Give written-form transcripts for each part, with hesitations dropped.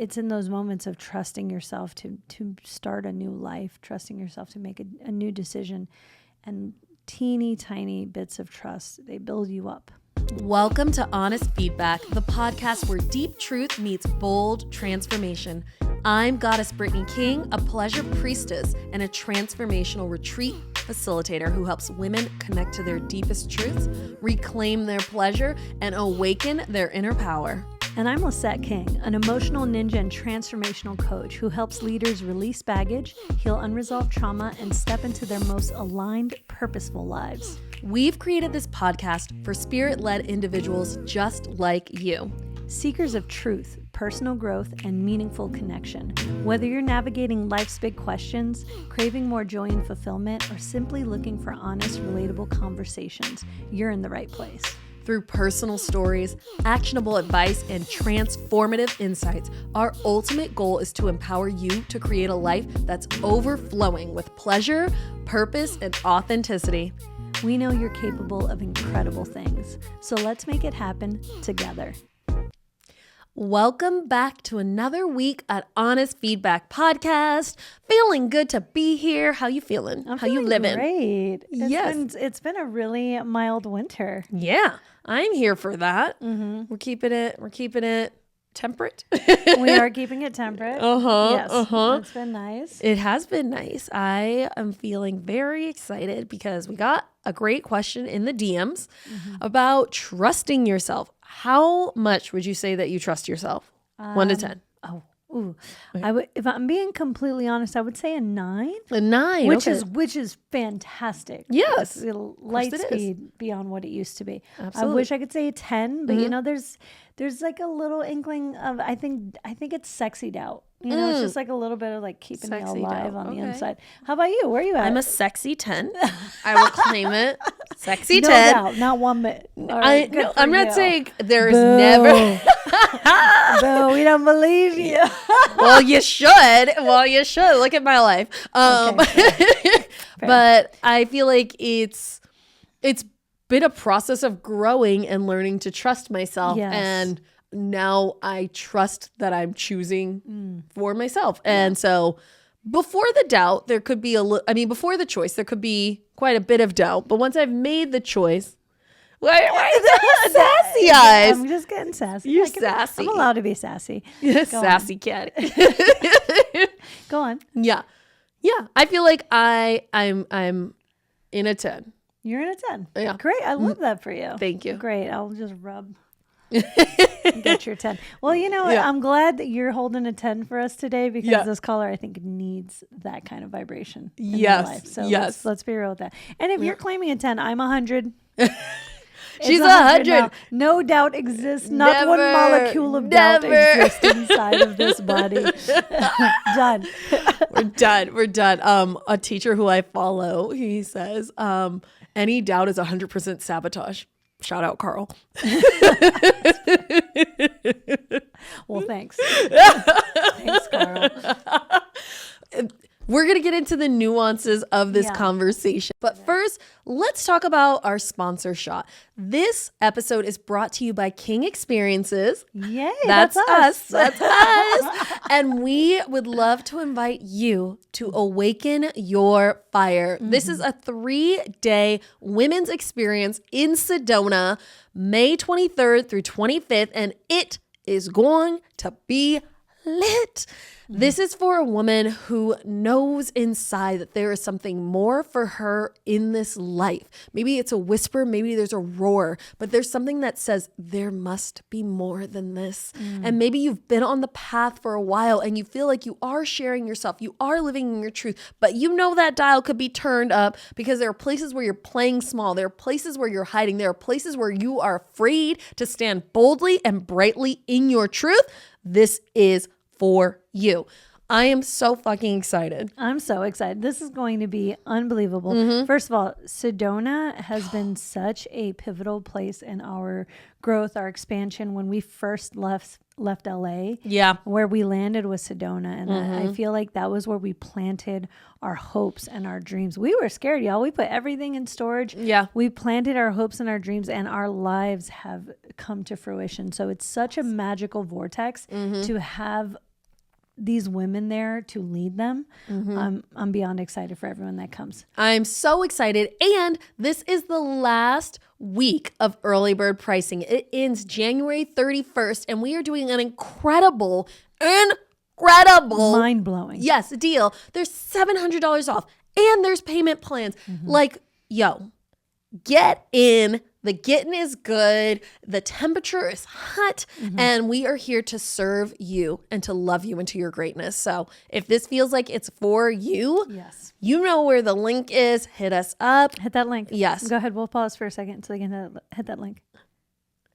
it's in those moments of trusting yourself to start a new life, trusting yourself to make a new decision, and teeny tiny bits of trust, they build you up. Welcome to Honest Feedback, the podcast where deep truth meets bold transformation. I'm Goddess Brittany King, a pleasure priestess and a transformational retreat facilitator who helps women connect to their deepest truths, reclaim their pleasure, and awaken their inner power. And I'm Lisette King, an emotional ninja and transformational coach who helps leaders release baggage, heal unresolved trauma, and step into their most aligned, purposeful lives. We've created this podcast for spirit-led individuals just like you. Seekers of truth, personal growth, and meaningful connection. Whether you're navigating life's big questions, craving more joy and fulfillment, or simply looking for honest, relatable conversations, you're in the right place. Through personal stories, actionable advice, and transformative insights, our ultimate goal is to empower you to create a life that's overflowing with pleasure, purpose, and authenticity. We know you're capable of incredible things, so let's make it happen together. Welcome back to another week at Honest Feedback Podcast. Feeling good to be here. How you feeling? How you living? Great. Yes. It's been a really mild winter. Yeah, I'm here for that. Mm-hmm. We're keeping it temperate. We are keeping it temperate. Yes. It's been nice. It has been nice. I am feeling very excited because we got a great question in the DMs about trusting yourself. How much would you say that you trust yourself? 1 to 10. I would, if I'm being completely honest, I would say a 9. A 9, which is fantastic. Yes, it's light speed beyond what it used to be. Absolutely. I wish I could say a 10, but you know, there's like a little inkling of I think it's sexy doubt. You know, it's just like a little bit of like keeping me alive on the inside. How about you? Where are you at? I'm a sexy 10. I will claim it. Sexy 10. No doubt, not 1 minute. I'm not saying there's never. No, we don't believe you. Well, you should. Look at my life. Fair. But I feel like it's been a process of growing and learning to trust myself. Yes. And now I trust that I'm choosing for myself. And so before the doubt, there could be before the choice, there could be quite a bit of doubt. But once I've made the choice, why is that sassy eyes? I'm just getting sassy. You're sassy. I'm allowed to be sassy. Sassy cat. Go on. Yeah. I feel like I'm in a 10. You're in a 10. Yeah. Great. I love that for you. Thank you. Great. I'll just rub. Get your 10. Well, you know, I'm glad that you're holding a 10 for us today because this caller, I think, needs that kind of vibration in their life. So let's be real with that. And if you're claiming a 10, I'm 100. She's 100. No doubt exists. Not one molecule of doubt exists inside of this body. Done. We're done. A teacher who I follow, he says, any doubt is 100% sabotage. Shout out, Carl. Well, thanks. Thanks, Carl. We're going to get into the nuances of this conversation. But first, let's talk about our sponsor shot. This episode is brought to you by King Experiences. Yay, that's us. That's us. And we would love to invite you to awaken your fire. This is a 3-day women's experience in Sedona, May 23rd through 25th, and it is going to be lit. This is for a woman who knows inside that there is something more for her in this life. Maybe it's a whisper, maybe there's a roar, but there's something that says there must be more than this. And maybe you've been on the path for a while and you feel like you are sharing yourself, you are living in your truth, but you know that dial could be turned up because there are places where you're playing small. There are places where you're hiding. There are places where you are afraid to stand boldly and brightly in your truth. This is for you. I am so fucking excited. I'm so excited. This is going to be unbelievable. First of all, Sedona has been such a pivotal place in our growth, our expansion. When we first left LA, where we landed was Sedona. And I feel like that was where we planted our hopes and our dreams. We were scared, y'all. We put everything in storage. Yeah. We planted our hopes and our dreams, and our lives have come to fruition. So it's such a magical vortex to have these women there to lead them. I'm beyond excited for everyone that comes. I'm so excited. And this is the last week of early bird pricing. It ends January 31st, and we are doing an incredible Mind-blowing. yes, deal. There's $700 off, and there's payment plans. Like, yo, get in. The getting is good. The temperature is hot, and we are here to serve you and to love you into your greatness. So if this feels like it's for you, Yes. you know where the link is. Hit us up. Hit that link. Yes. Go ahead. We'll pause for a second until they can hit that link.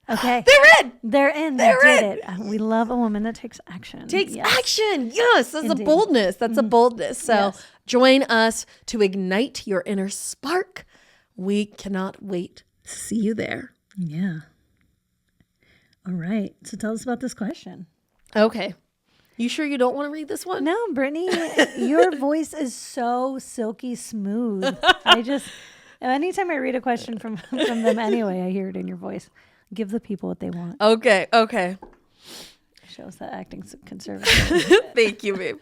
Okay. They're in. They're in. They did it. We love a woman that takes action. Action. Yes. That's Indeed. a boldness. That's a boldness. So Yes. join us to ignite your inner spark. We cannot wait to see you there. Yeah. All right. So tell us about this question. Okay. You sure you don't want to read this one? No, Brittany, your voice is so silky smooth. Anytime I read a question from them anyway, I hear it in your voice. Give the people what they want. Okay. Shows that acting conservative. Thank you, babe.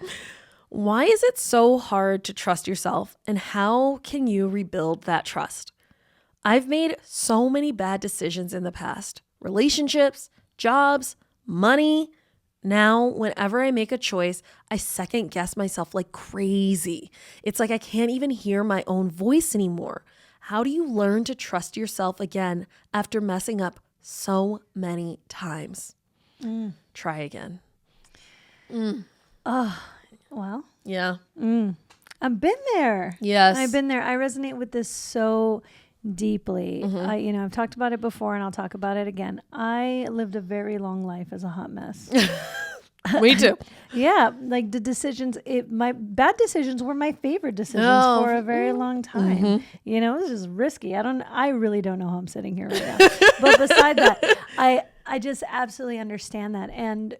Why is it so hard to trust yourself, and how can you rebuild that trust? I've made so many bad decisions in the past. Relationships, jobs, money. Now, whenever I make a choice, I second guess myself like crazy. It's like I can't even hear my own voice anymore. How do you learn to trust yourself again after messing up so many times? Try again. Well, Yeah. I've been there. Yes. I've been there. I resonate with this so deeply. I've talked about it before, and I'll talk about it again. I lived a very long life as a hot mess. Me too. Yeah, like the decisions, my bad decisions were my favorite decisions for a very long time. You know, it was just risky. I really don't know how I'm sitting here right now. But beside that, I just absolutely understand that. And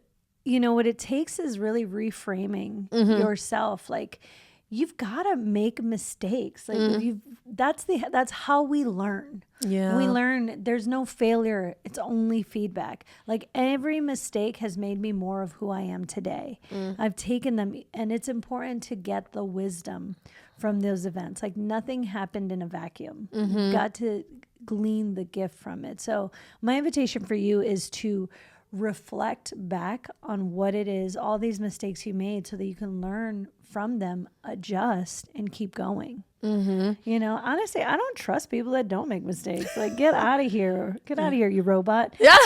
you know, what it takes is really reframing yourself. Like, you've got to make mistakes. Like that's how we learn. Yeah. We learn there's no failure. It's only feedback. Like, every mistake has made me more of who I am today. I've taken them, and it's important to get the wisdom from those events. Like, nothing happened in a vacuum. You've got to glean the gift from it. So my invitation for you is to reflect back on what it is, all these mistakes you made, so that you can learn from them, adjust, and keep going. You know, honestly, I don't trust people that don't make mistakes. Like, get out of here. Get out of here, you robot. Yeah.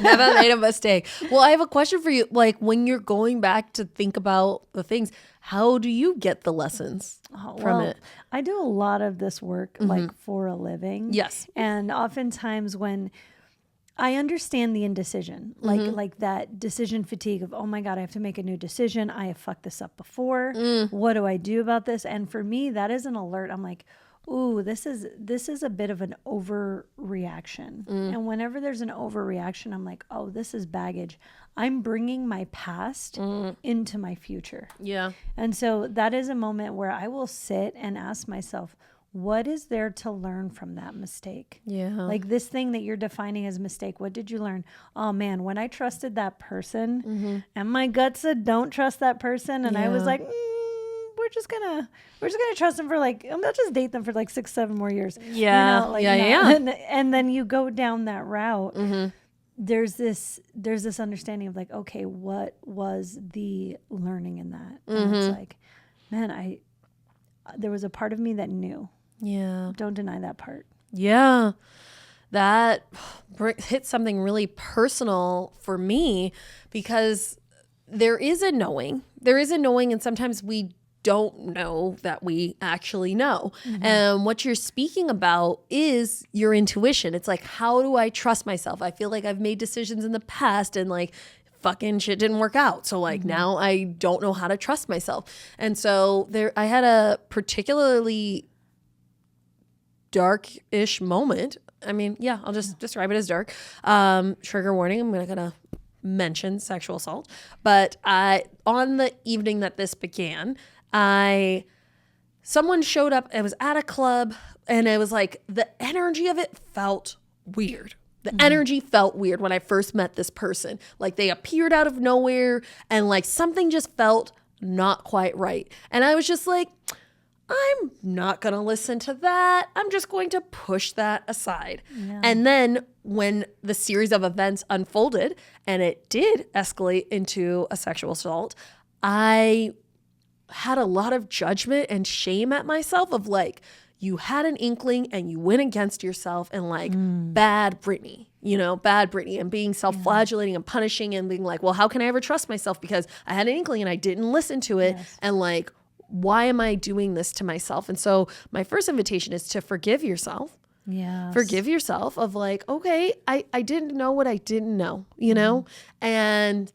Never made a mistake. Well, I have a question for you. Like, when you're going back to think about the things, how do you get the lessons from it? I do a lot of this work like for a living. Yes. And oftentimes when I understand the indecision, like that decision fatigue of, oh my God, I have to make a new decision. I have fucked this up before. What do I do about this? And for me, that is an alert. I'm like, ooh, this is a bit of an overreaction. And whenever there's an overreaction, I'm like, oh, this is baggage. I'm bringing my past into my future. Yeah. And so that is a moment where I will sit and ask myself, what is there to learn from that mistake? Yeah. Like, this thing that you're defining as mistake, what did you learn? Oh man, when I trusted that person and my gut said, don't trust that person. And I was like, we're just gonna trust them for like, let's just date them for like 6-7 more years. Yeah. You know, like, And then you go down that route. There's this understanding of like, okay, what was the learning in that? And it's like, man, there was a part of me that knew. Yeah. Don't deny that part. Yeah. That hit something really personal for me, because there is a knowing, and sometimes we don't know that we actually know. And what you're speaking about is your intuition. It's like, how do I trust myself? I feel like I've made decisions in the past and like fucking shit didn't work out. So like now I don't know how to trust myself. And so I had a particularly dark-ish moment. I mean, yeah, I'll just describe it as dark. Trigger warning, I'm not gonna mention sexual assault. But on the evening that this began, someone showed up. I was at a club, and it was like the energy of it felt weird. The energy felt weird when I first met this person. Like they appeared out of nowhere and like something just felt not quite right. And I was just like, I'm not going to listen to that. I'm just going to push that aside. Yeah. And then when the series of events unfolded and it did escalate into a sexual assault, I had a lot of judgment and shame at myself of like, you had an inkling and you went against yourself and like bad Brittany, bad Brittany, and being self-flagellating and punishing and being like, well, how can I ever trust myself because I had an inkling and I didn't listen to it. Yes. And like, why am I doing this to myself? And so my first invitation is to forgive yourself. Yeah. Forgive yourself of like, okay, I didn't know what I didn't know, and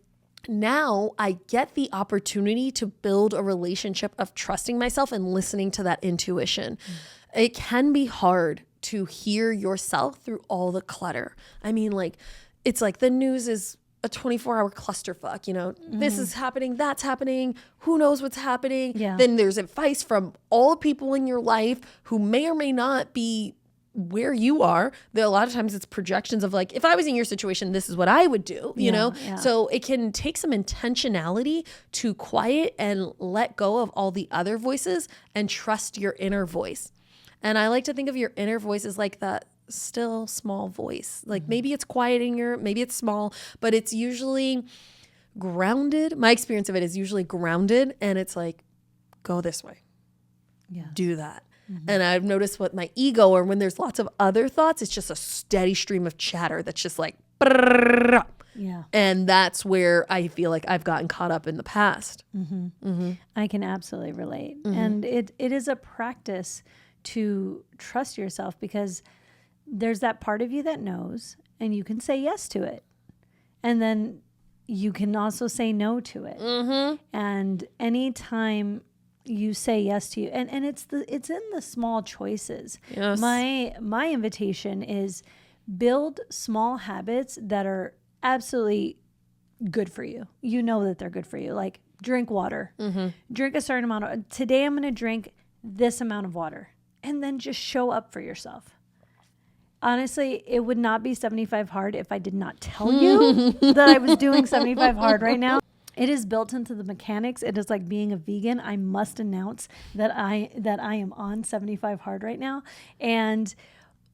now I get the opportunity to build a relationship of trusting myself and listening to that intuition. It can be hard to hear yourself through all the clutter. I mean, like, it's like the news is a 24-hour clusterfuck, this is happening, that's happening, who knows what's happening. Yeah. Then there's advice from all the people in your life who may or may not be where you are. A lot of times it's projections of like, if I was in your situation, this is what I would do, you know? Yeah. So it can take some intentionality to quiet and let go of all the other voices and trust your inner voice. And I like to think of your inner voice as like that still small voice. Like maybe it's quiet maybe it's small, but it's usually grounded. My experience of it is usually grounded and it's like, go this way. Yeah. Do that. Mm-hmm. And I've noticed with my ego or when there's lots of other thoughts, it's just a steady stream of chatter that's just like, yeah. And that's where I feel like I've gotten caught up in the past. Mm-hmm. Mm-hmm. I can absolutely relate. Mm-hmm. And it is a practice to trust yourself because there's that part of you that knows and you can say yes to it. And then you can also say no to it. Mm-hmm. And anytime you say yes to you, and it's in the small choices. Yes. My invitation is build small habits that are absolutely good for you. You know that they're good for you. Like drink water, drink a certain amount today I'm going to drink this amount of water, and then just show up for yourself. Honestly, it would not be 75 hard if I did not tell you that I was doing 75 hard right now. It is built into the mechanics. It is like being a vegan. I must announce that I am on 75 hard right now. And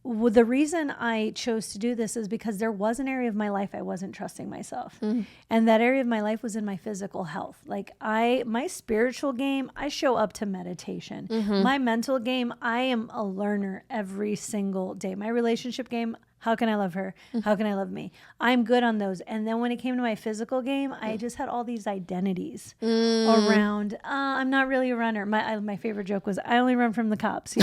the reason I chose to do this is because there was an area of my life I wasn't trusting myself. And that area of my life was in my physical health. Like my spiritual game, I show up to meditation. My mental game, I am a learner every single day. My relationship game, how can I love her? How can I love me? I'm good on those. And then when it came to my physical game, I just had all these identities around, I'm not really a runner. My favorite joke was, I only run from the cops,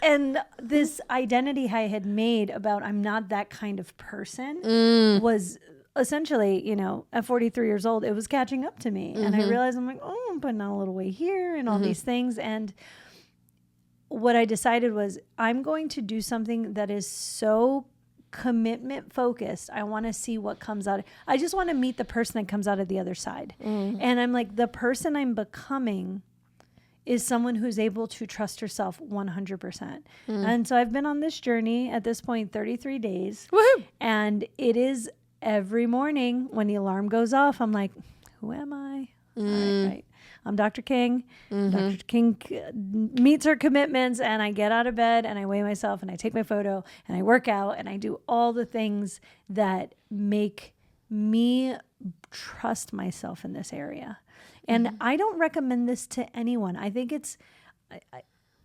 and this identity I had made about I'm not that kind of person was essentially, at 43 years old, it was catching up to me. And I realized I'm like, I'm putting on a little weight here and all these things. And what I decided was I'm going to do something that is so commitment focused. I want to see what comes out. I just want to meet the person that comes out of the other side. And I'm like, the person I'm becoming is someone who's able to trust herself 100%. And so I've been on this journey at this point, 33 days. Woohoo! And it is every morning when the alarm goes off, I'm like, who am I? All right. I'm Dr. King. Dr. King meets her commitments, and I get out of bed and I weigh myself and I take my photo and I work out and I do all the things that make me trust myself in this area. And I don't recommend this to anyone. I think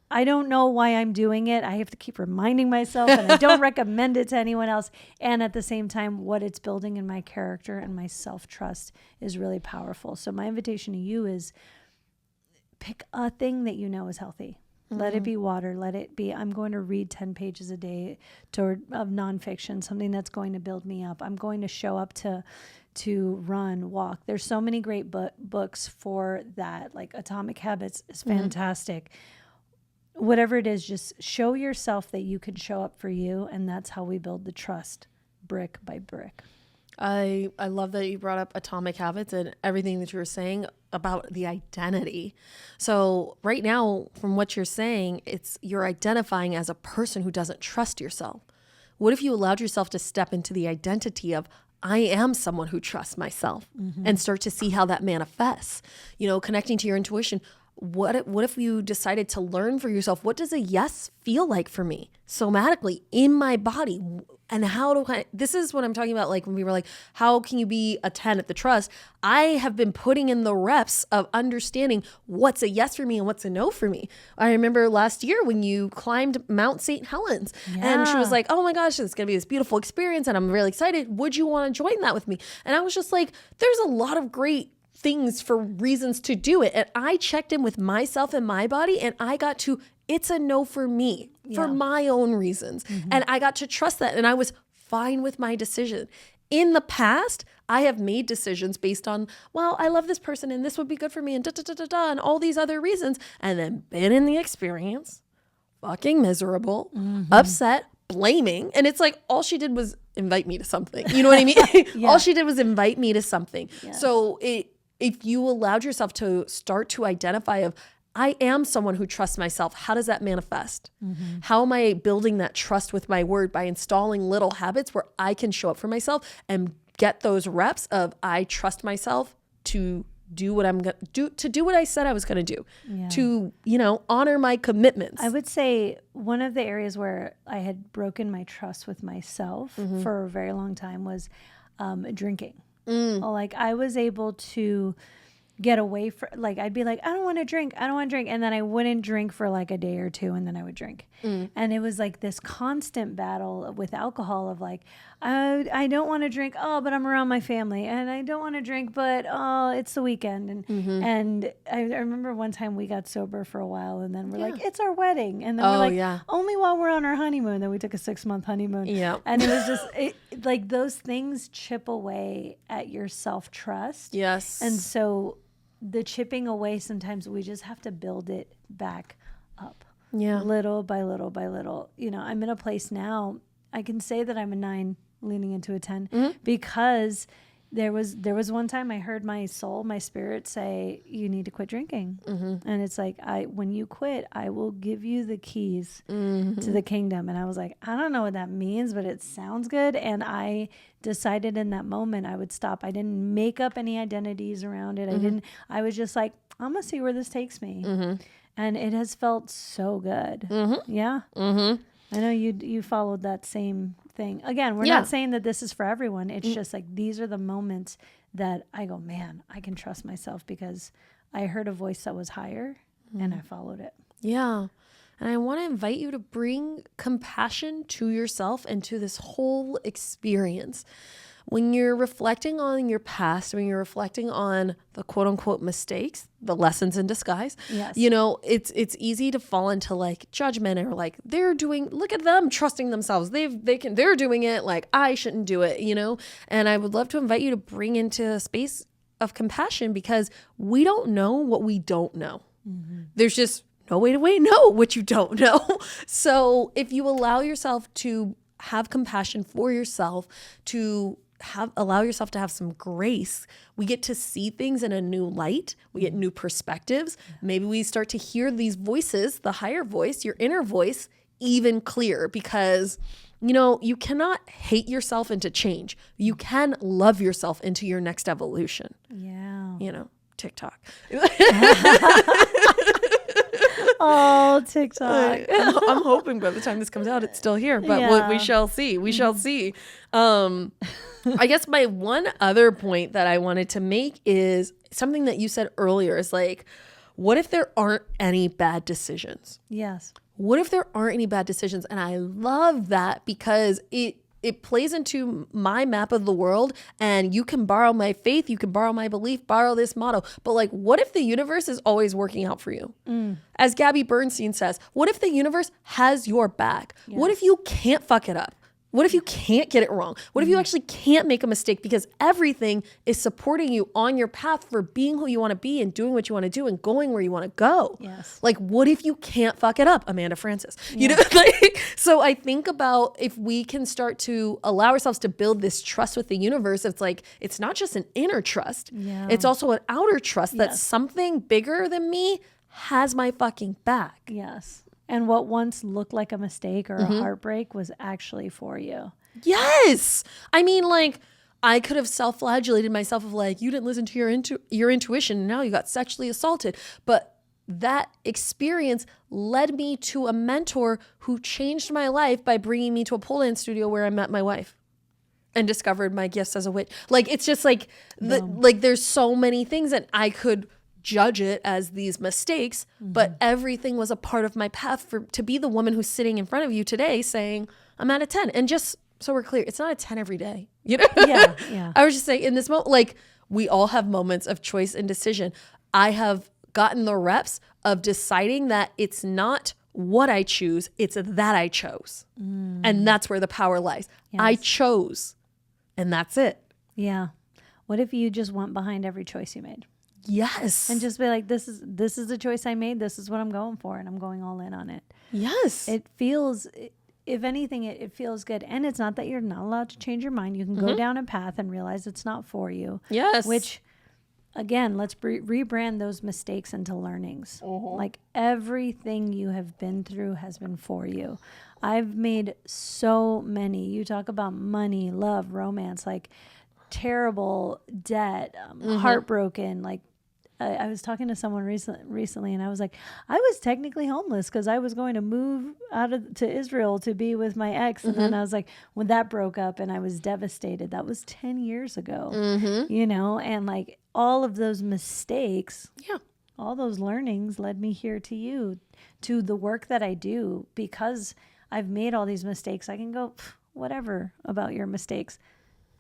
I don't know why I'm doing it. I have to keep reminding myself, and I don't recommend it to anyone else. And at the same time, what it's building in my character and my self-trust is really powerful. So my invitation to you is pick a thing that you know is healthy. Let it be water. Let it be, I'm going to read 10 pages a day of nonfiction, something that's going to build me up. I'm going to show up to run, walk. There's so many great books for that. Like Atomic Habits is fantastic. Whatever it is, just show yourself that you can show up for you. And that's how we build the trust brick by brick. I love that you brought up atomic habits and everything that you were saying about the identity. So right now, from what you're saying, you're identifying as a person who doesn't trust yourself. What if you allowed yourself to step into the identity of, I am someone who trusts myself, and start to see how that manifests, connecting to your intuition. What if you decided to learn for yourself, what does a yes feel like for me somatically in my body? And this is what I'm talking about. Like when we were like, how can you be a 10 at the trust? I have been putting in the reps of understanding what's a yes for me and what's a no for me. I remember last year when you climbed Mount St. Helens and she was like, oh my gosh, it's going to be this beautiful experience. And I'm really excited. Would you want to join that with me? And I was just like, there's a lot of great things for reasons to do it. And I checked in with myself and my body, and I got to, it's a no for me, for my own reasons. And I got to trust that. And I was fine with my decision. In the past, I have made decisions based on, well, I love this person and this would be good for me and and all these other reasons. And then been in the experience, fucking miserable, upset, blaming. And it's like, all she did was invite me to something. You know what I mean? All she did was invite me to something. Yes. So if you allowed yourself to start to identify of, I am someone who trusts myself. How does that manifest? How am I building that trust with my word by installing little habits where I can show up for myself and get those reps of, I trust myself to do what I'm going to do what I said I was going to do, to, honor my commitments. I would say one of the areas where I had broken my trust with myself for a very long time was drinking. Like I was able to get away from, like, I'd be like, I don't want to drink. And then I wouldn't drink for like a day or two, and then I would drink. And it was like this constant battle with alcohol of like, I don't want to drink. Oh, but I'm around my family, and I don't want to drink, but oh, it's the weekend. And I remember one time we got sober for a while, and then we're like, it's our wedding. And then we're like, only while we're on our honeymoon. Then we took a 6-month honeymoon. And it was just like those things chip away at your self-trust. Yes. And so the chipping away, sometimes we just have to build it back up. Little by little by little. I'm in a place now, I can say that I'm a 9 leaning into a 10 because there was one time I heard my soul, my spirit say, you need to quit drinking. And it's like, when you quit, I will give you the keys to the kingdom. And I was like, I don't know what that means, but it sounds good. And I decided in that moment I would stop. I didn't make up any identities around it. I was just like, I'm going to see where this takes me. And it has felt so good. Yeah. I know you followed that same thing. Again, we're not saying that this is for everyone. It's just like, these are the moments that I go, man, I can trust myself because I heard a voice that was higher and I followed it. Yeah. And I want to invite you to bring compassion to yourself and to this whole experience. When you're reflecting on your past, when you're reflecting on the quote unquote mistakes, the lessons in disguise, it's easy to fall into like judgment or like look at them trusting themselves. They're doing it, like I shouldn't do it, And I would love to invite you to bring into a space of compassion because we don't know what we don't know. There's just no way to know what you don't know. So if you allow yourself to have compassion for yourself, to allow yourself to have some grace, we get to see things in a new light. We get new perspectives. Maybe we start to hear these voices, the higher voice, your inner voice, even clearer because, you cannot hate yourself into change. You can love yourself into your next evolution. Yeah. TikTok. Oh, TikTok. I'm hoping by the time this comes out, it's still here, but we shall see. We shall see. I guess my one other point that I wanted to make is something that you said earlier is like, what if there aren't any bad decisions? Yes. What if there aren't any bad decisions? And I love that because it plays into my map of the world, and you can borrow my faith, you can borrow my belief, borrow this motto. But like, what if the universe is always working out for you? As Gabby Bernstein says, what if the universe has your back? Yes. What if you can't fuck it up? What if you can't get it wrong? What if you actually can't make a mistake because everything is supporting you on your path for being who you want to be and doing what you want to do and going where you want to go? Yes. Like, what if you can't fuck it up, Amanda Francis? You know, like, so I think about if we can start to allow ourselves to build this trust with the universe. It's like, it's not just an inner trust. Yeah. It's also an outer trust that something bigger than me has my fucking back. Yes. And what once looked like a mistake or a heartbreak was actually for you. Yes. I mean, like, I could have self-flagellated myself of like, you didn't listen to your intuition and now you got sexually assaulted. But that experience led me to a mentor who changed my life by bringing me to a pole dance studio where I met my wife and discovered my gifts as a witch. Like, it's just like, like there's so many things that I could judge it as these mistakes, but everything was a part of my path to be the woman who's sitting in front of you today saying, I'm at a 10. And just so we're clear, it's not a 10 every day. You know? Yeah. I was just saying in this moment, like we all have moments of choice and decision. I have gotten the reps of deciding that it's not what I choose, it's that I chose. And that's where the power lies. Yes. I chose, and that's it. Yeah. What if you just went behind every choice you made? Yes. And just be like, this is the choice I made. This is what I'm going for. And I'm going all in on it. Yes. It feels, if anything, it feels good. And it's not that you're not allowed to change your mind. You can go down a path and realize it's not for you. Yes. Which, again, let's rebrand those mistakes into learnings. Like everything you have been through has been for you. I've made so many. You talk about money, love, romance, like terrible debt, heartbroken, like I was talking to someone recently and I was like, I was technically homeless because I was going to move to Israel to be with my ex. And then I was like, when that broke up and I was devastated, that was 10 years ago, you know, and like all of those mistakes, all those learnings led me here to you, to the work that I do. Because I've made all these mistakes, I can go, whatever about your mistakes.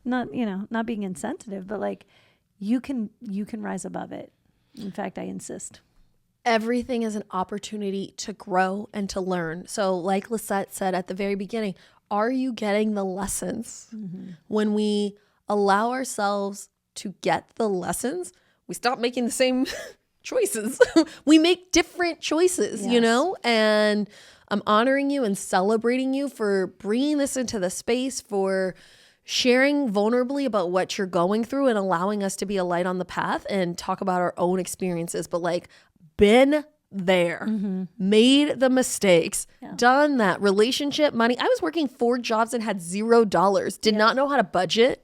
Not, you know, not being insensitive, but like you can rise above it. In fact, I insist. Everything is an opportunity to grow and to learn. So like Lisette said at the very beginning, are you getting the lessons? When we allow ourselves to get the lessons, we stop making the same choices. We make different choices, you know? And I'm honoring you and celebrating you for bringing this into the space, for sharing vulnerably about what you're going through and allowing us to be a light on the path and talk about our own experiences, but like been there, made the mistakes, done that. Relationship, money. I was working 4 jobs and had $0. Did not know how to budget.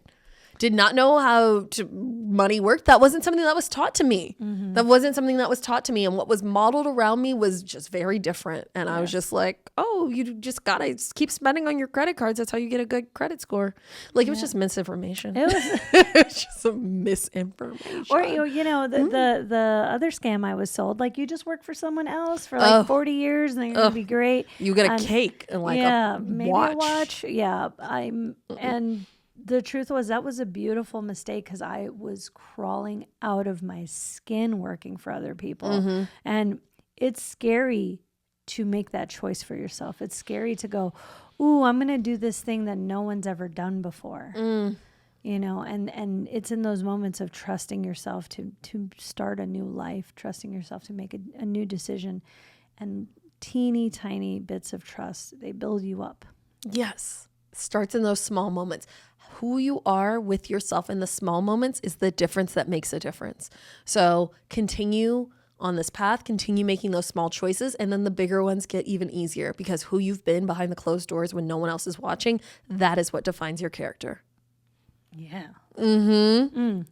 Did not know how money worked. That wasn't something that was taught to me. That wasn't something that was taught to me. And what was modeled around me was just very different. And I was just like, oh, you just got to keep spending on your credit cards. That's how you get a good credit score. Like it was just misinformation. It was just some misinformation. Or, you know, the other scam I was sold, like you just work for someone else for like 40 years and they're going to be great. You get a cake and like maybe a watch. Yeah. And the truth was that was a beautiful mistake because I was crawling out of my skin working for other people. And it's scary to make that choice for yourself. It's scary to go, ooh, I'm going to do this thing that no one's ever done before. You know, and it's in those moments of trusting yourself to start a new life, trusting yourself to make a new decision. And teeny tiny bits of trust, they build you up. Yes. Starts in those small moments. Who you are with yourself in the small moments is the difference that makes a difference. So continue on this path, continue making those small choices, and then the bigger ones get even easier because who you've been behind the closed doors when no one else is watching, that is what defines your character. Yeah. That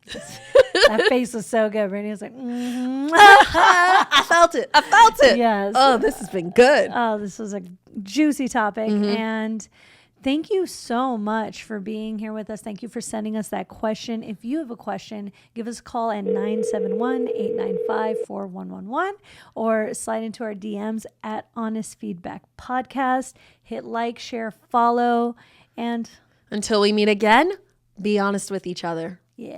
face was so good. Brittany was like, I felt it. Yes. Oh, this has been good. Oh, this was a juicy topic. And thank you so much for being here with us. Thank you for sending us that question. If you have a question, give us a call at 971-895-4111 or slide into our DMs at Honest Feedback Podcast. Hit like, share, follow, and until we meet again, be honest with each other. Yeah.